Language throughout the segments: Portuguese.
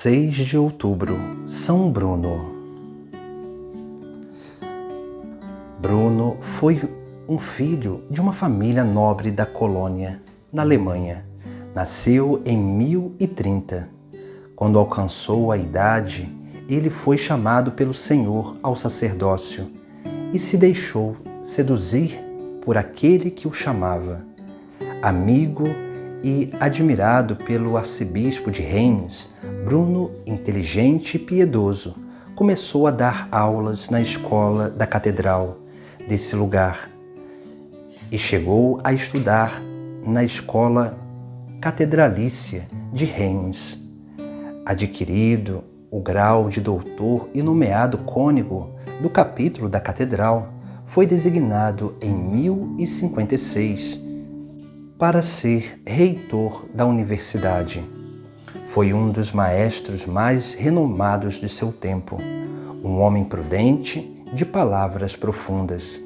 6 de outubro, São Bruno. Bruno foi um filho de uma família nobre da Colônia, na Alemanha. Nasceu em 1030. Quando alcançou a idade, ele foi chamado pelo Senhor ao sacerdócio e se deixou seduzir por aquele que o chamava. Amigo e admirado pelo arcebispo de Reims, Bruno, inteligente e piedoso, começou a dar aulas na escola da catedral desse lugar e chegou a estudar na escola catedralícia de Reims. Adquirido o grau de doutor e nomeado cônego do capítulo da catedral, foi designado em 1056 para ser reitor da universidade. Foi um dos maestros mais renomados de seu tempo, um homem prudente, de palavras profundas.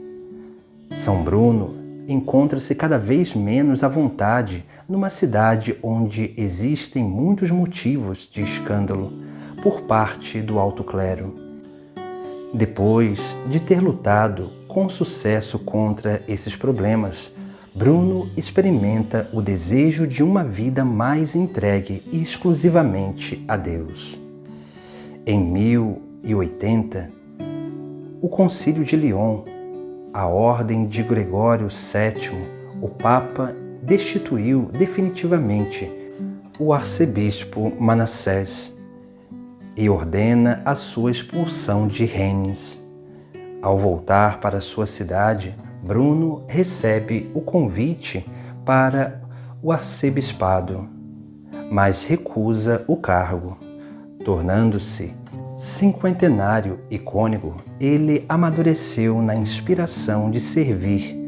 São Bruno encontra-se cada vez menos à vontade numa cidade onde existem muitos motivos de escândalo por parte do alto clero. Depois de ter lutado com sucesso contra esses problemas, Bruno experimenta o desejo de uma vida mais entregue exclusivamente a Deus. Em 1080, o Concílio de Lyon, a ordem de Gregório VII, o Papa, destituiu definitivamente o arcebispo Manassés e ordena a sua expulsão de Reims. Ao voltar para sua cidade, Bruno recebe o convite para o arcebispado, mas recusa o cargo. Tornando-se cinquentenário e cônego, ele amadureceu na inspiração de servir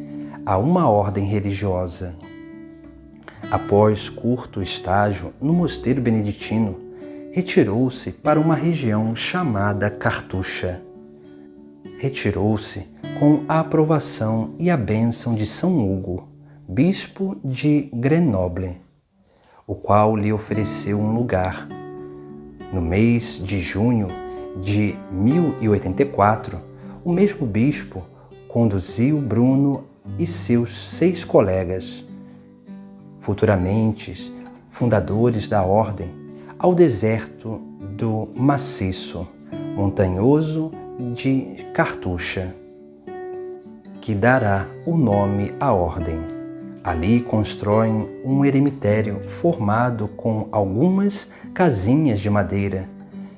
a uma ordem religiosa. Após curto estágio no mosteiro beneditino, retirou-se para uma região chamada Cartucha. Retirou-se com a aprovação e a bênção de São Hugo, bispo de Grenoble, o qual lhe ofereceu um lugar. No mês de junho de 1084, o mesmo bispo conduziu Bruno e seus 6 colegas, futuramente fundadores da ordem, ao deserto do maciço montanhoso de Cartucha, que dará o nome à ordem. Ali constroem um eremitério formado com algumas casinhas de madeira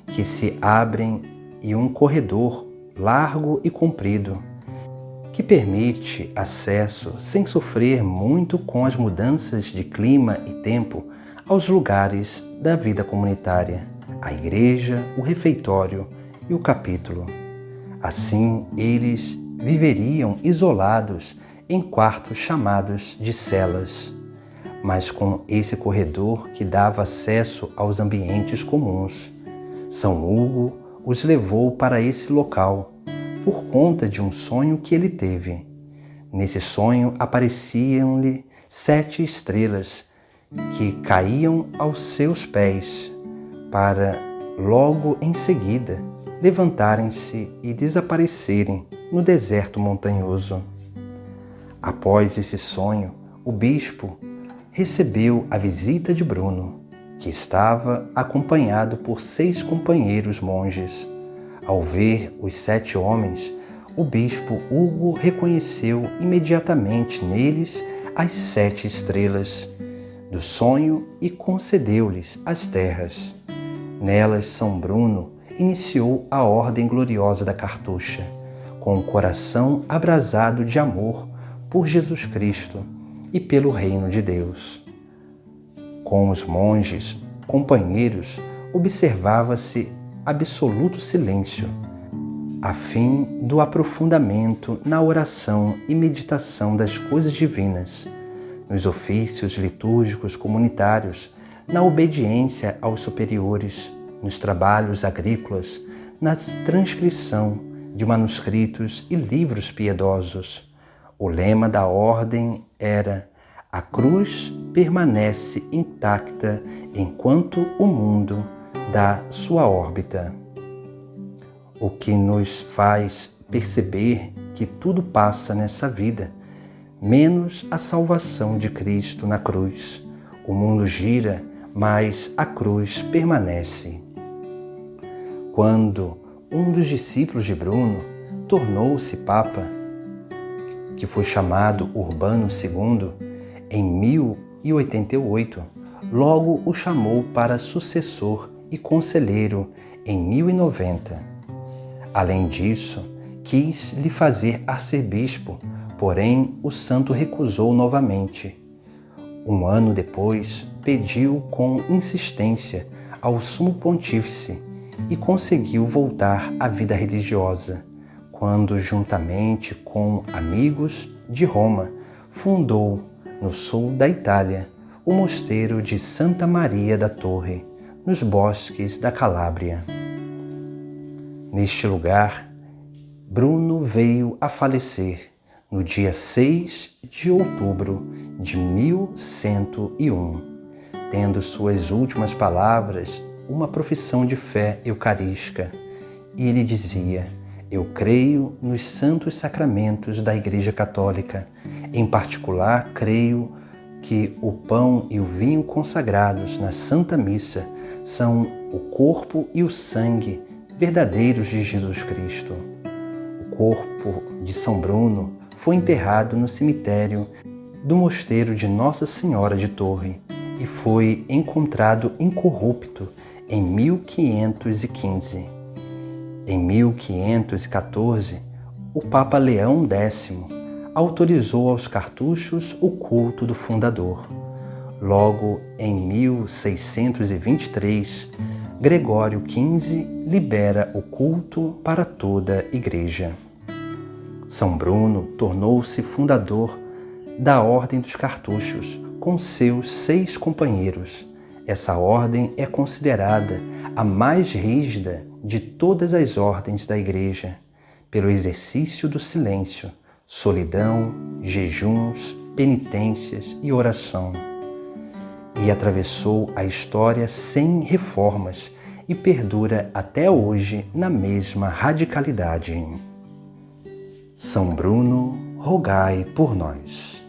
que se abrem e um corredor largo e comprido que permite acesso sem sofrer muito com as mudanças de clima e tempo aos lugares da vida comunitária, a igreja, o refeitório e o capítulo. Assim, eles viveriam isolados em quartos chamados de celas, mas com esse corredor que dava acesso aos ambientes comuns. São Hugo os levou para esse local por conta de um sonho que ele teve. Nesse sonho apareciam-lhe 7 estrelas que caíam aos seus pés para logo em seguida levantarem-se e desaparecerem no deserto montanhoso. Após esse sonho, o bispo recebeu a visita de Bruno, que estava acompanhado por 6 companheiros monges. Ao ver os 7 homens, o bispo Hugo reconheceu imediatamente neles as 7 estrelas do sonho e concedeu-lhes as terras. Nelas, São Bruno iniciou a ordem gloriosa da Cartucha, com o coração abrasado de amor por Jesus Cristo e pelo reino de Deus. Com os monges companheiros observava-se absoluto silêncio. a fim do aprofundamento na oração e meditação das coisas divinas, nos ofícios litúrgicos comunitários, na obediência aos superiores, nos trabalhos agrícolas, na transcrição de manuscritos e livros piedosos. O lema da ordem era: a cruz permanece intacta enquanto o mundo dá sua órbita. O que nos faz perceber que tudo passa nessa vida, menos a salvação de Cristo na cruz. O mundo gira, mas a cruz permanece. Quando um dos discípulos de Bruno tornou-se Papa, que foi chamado Urbano II, em 1088, logo o chamou para sucessor e conselheiro em 1090. Além disso, quis lhe fazer arcebispo, porém o santo recusou novamente. Um ano depois, pediu com insistência ao sumo pontífice e conseguiu voltar à vida religiosa, quando, juntamente com amigos de Roma, fundou, no sul da Itália, o mosteiro de Santa Maria da Torre, nos bosques da Calábria. Neste lugar, Bruno veio a falecer no dia 6 de outubro de 1101, tendo suas últimas palavras uma profissão de fé eucarística. E ele dizia: eu creio nos santos sacramentos da Igreja Católica. Em particular, creio que o pão e o vinho consagrados na Santa Missa são o corpo e o sangue verdadeiros de Jesus Cristo. O corpo de São Bruno foi enterrado no cemitério do mosteiro de Nossa Senhora de Torre e foi encontrado incorrupto em 1515. Em 1514, o Papa Leão X autorizou aos cartuchos o culto do fundador. Logo, em 1623, Gregório XV libera o culto para toda a Igreja. São Bruno tornou-se fundador da Ordem dos Cartuchos, com seus 6 companheiros. Essa ordem é considerada a mais rígida de todas as ordens da Igreja, pelo exercício do silêncio, solidão, jejuns, penitências e oração. E atravessou a história sem reformas e perdura até hoje na mesma radicalidade. São Bruno, rogai por nós.